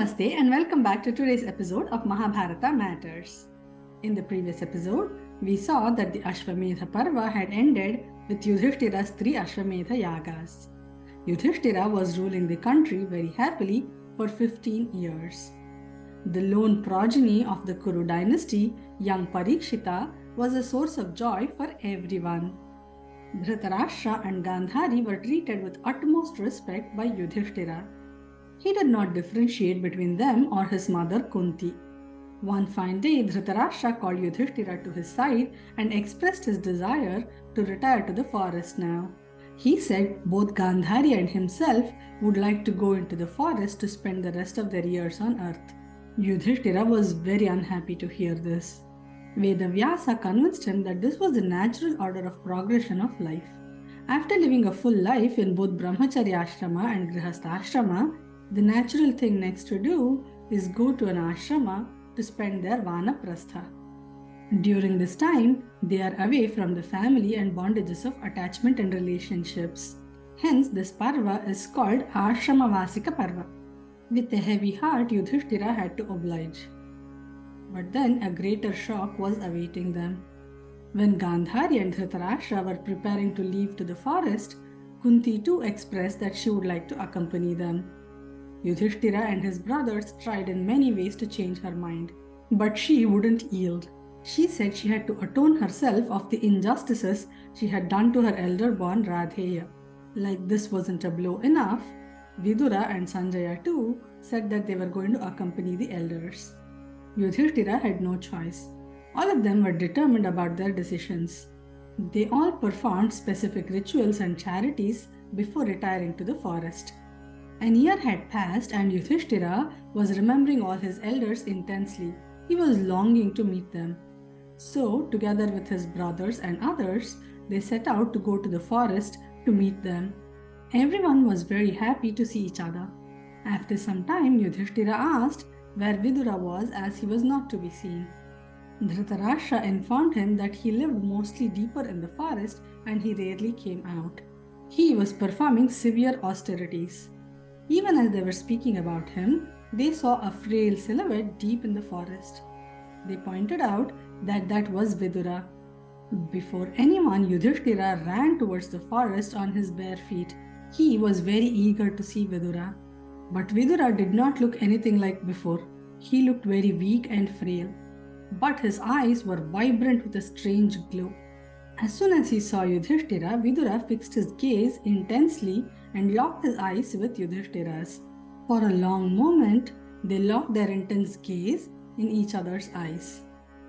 Namaste and welcome back to today's episode of Mahabharata Matters. In the previous episode, we saw that the Āśrama-vāsika Parva had ended with Yudhishthira's 3 Āśrama-vāsika yagas. Yudhishthira was ruling the country very happily for 15 years. The lone progeny of the Kuru dynasty, young Parikshita, was a source of joy for everyone. Dhritarashtra and Gandhari were treated with utmost respect by Yudhishthira. He did not differentiate between them or his mother Kunti. One fine day, Dhritarashtra called Yudhishthira to his side and expressed his desire to retire to the forest now. He said both Gandhari and himself would like to go into the forest to spend the rest of their years on earth. Yudhishthira was very unhappy to hear this. Vedavyasa convinced him that this was the natural order of progression of life. After living a full life in both Brahmacharya Ashrama and Grihastha Ashrama, the natural thing next to do is go to an ashrama to spend their vanaprastha. During this time, they are away from the family and bondages of attachment and relationships. Hence, this Parva is called Āśrama-vāsika Parva. With a heavy heart, Yudhishthira had to oblige. But then a greater shock was awaiting them. When Gandhari and Dhritarashtra were preparing to leave to the forest, Kunti too expressed that she would like to accompany them. Yudhishthira and his brothers tried in many ways to change her mind, but she wouldn't yield. She said she had to atone herself of the injustices she had done to her elder-born Radheya. Like this wasn't a blow enough, Vidura and Sanjaya too said that they were going to accompany the elders. Yudhishthira had no choice. All of them were determined about their decisions. They all performed specific rituals and charities before retiring to the forest. An year had passed and Yudhishthira was remembering all his elders intensely. He was longing to meet them. So, together with his brothers and others, they set out to go to the forest to meet them. Everyone was very happy to see each other. After some time, Yudhishthira asked where Vidura was as he was not to be seen. Dhritarashtra informed him that he lived mostly deeper in the forest and he rarely came out. He was performing severe austerities. Even as they were speaking about him, they saw a frail silhouette deep in the forest. They pointed out that that was Vidura. Before anyone, Yudhishthira ran towards the forest on his bare feet. He was very eager to see Vidura. But Vidura did not look anything like before. He looked very weak and frail. But his eyes were vibrant with a strange glow. As soon as he saw Yudhishthira, Vidura fixed his gaze intensely and locked his eyes with Yudhishthira's. For a long moment, they locked their intense gaze in each other's eyes.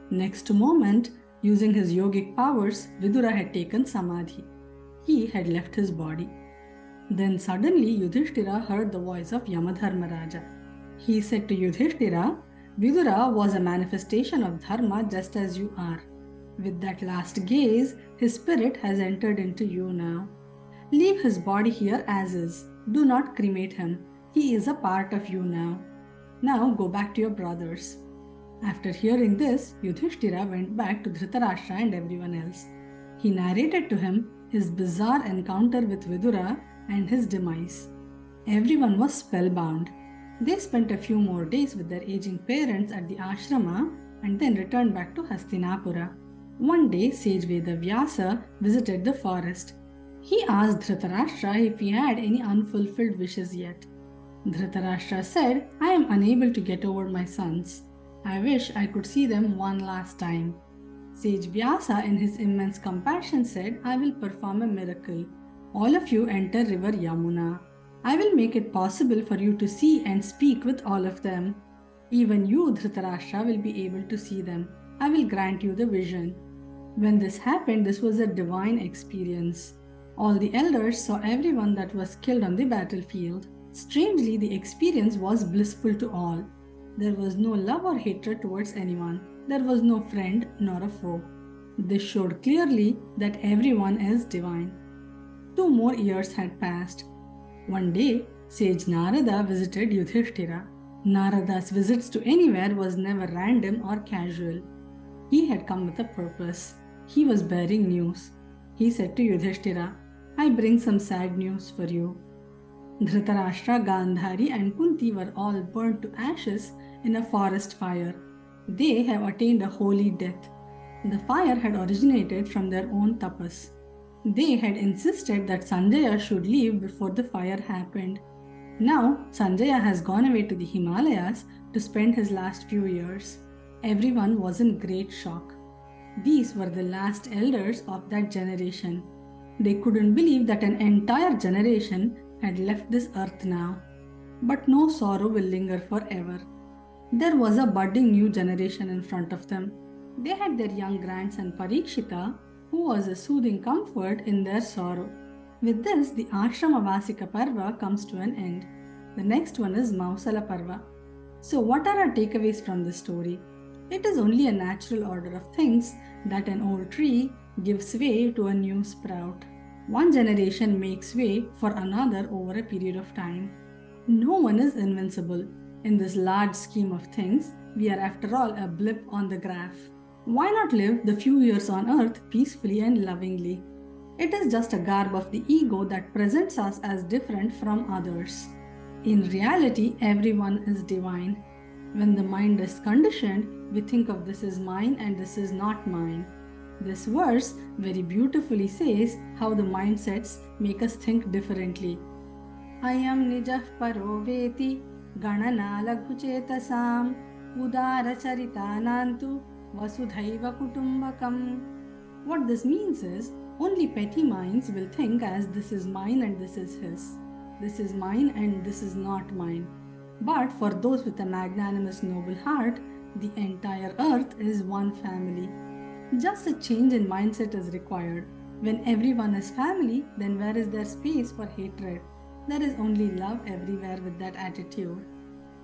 Next moment, using his yogic powers, Vidura had taken samadhi. He had left his body. Then suddenly Yudhishthira heard the voice of Yamadharmaraja. He said to Yudhishthira, Vidura was a manifestation of dharma just as you are. With that last gaze, his spirit has entered into you now. Leave his body here as is. Do not cremate him. He is a part of you now. Now go back to your brothers. After hearing this, Yudhishthira went back to Dhritarashtra and everyone else. He narrated to him his bizarre encounter with Vidura and his demise. Everyone was spellbound. They spent a few more days with their aging parents at the ashrama and then returned back to Hastinapura. One day, sage Vedavyasa visited the forest. He asked Dhritarashtra if he had any unfulfilled wishes yet. Dhritarashtra said, I am unable to get over my sons. I wish I could see them one last time. Sage Vyasa, in his immense compassion, said, I will perform a miracle. All of you enter river Yamuna. I will make it possible for you to see and speak with all of them. Even you, Dhritarashtra, will be able to see them. I will grant you the vision. When this happened, this was a divine experience. All the elders saw everyone that was killed on the battlefield. Strangely, the experience was blissful to all. There was no love or hatred towards anyone. There was no friend nor a foe. This showed clearly that everyone is divine. 2 more years had passed. One day, sage Narada visited Yudhishthira. Narada's visits to anywhere was never random or casual. He had come with a purpose. He was bearing news. He said to Yudhishthira, I bring some sad news for you. Dhritarashtra, Gandhari, and Kunti were all burnt to ashes in a forest fire. They have attained a holy death. The fire had originated from their own tapas. They had insisted that Sanjaya should leave before the fire happened. Now, Sanjaya has gone away to the Himalayas to spend his last few years. Everyone was in great shock. These were the last elders of that generation. They couldn't believe that an entire generation had left this earth now. But no sorrow will linger forever. There was a budding new generation in front of them. They had their young grandson Parikshita, who was a soothing comfort in their sorrow. With this, the Āśrama-vāsika Parva comes to an end. The next one is Mausala Parva. So what are our takeaways from this story? It is only a natural order of things that an old tree gives way to a new sprout. One generation makes way for another over a period of time. No one is invincible. In this large scheme of things, we are after all a blip on the graph. Why not live the few years on earth peacefully and lovingly? It is just a garb of the ego that presents us as different from others. In reality, everyone is divine. When the mind is conditioned, we think of this is mine and this is not mine. This verse very beautifully says how the mindsets make us think differently. Ayam nijah paro veti ganana laghuchetasam udara charitanantu vasudhaiva kutumbakam. What this means is, only petty minds will think as this is mine and this is his. This is mine and this is not mine. But for those with a magnanimous noble heart, the entire earth is one family. Just a change in mindset is required. When everyone is family, then where is there space for hatred? There is only love everywhere with that attitude.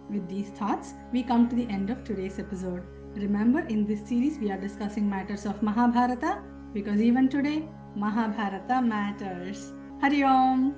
With these thoughts, we come to the end of today's episode. Remember, in this series, we are discussing matters of Mahabharata because even today, Mahabharata matters. Hari Om!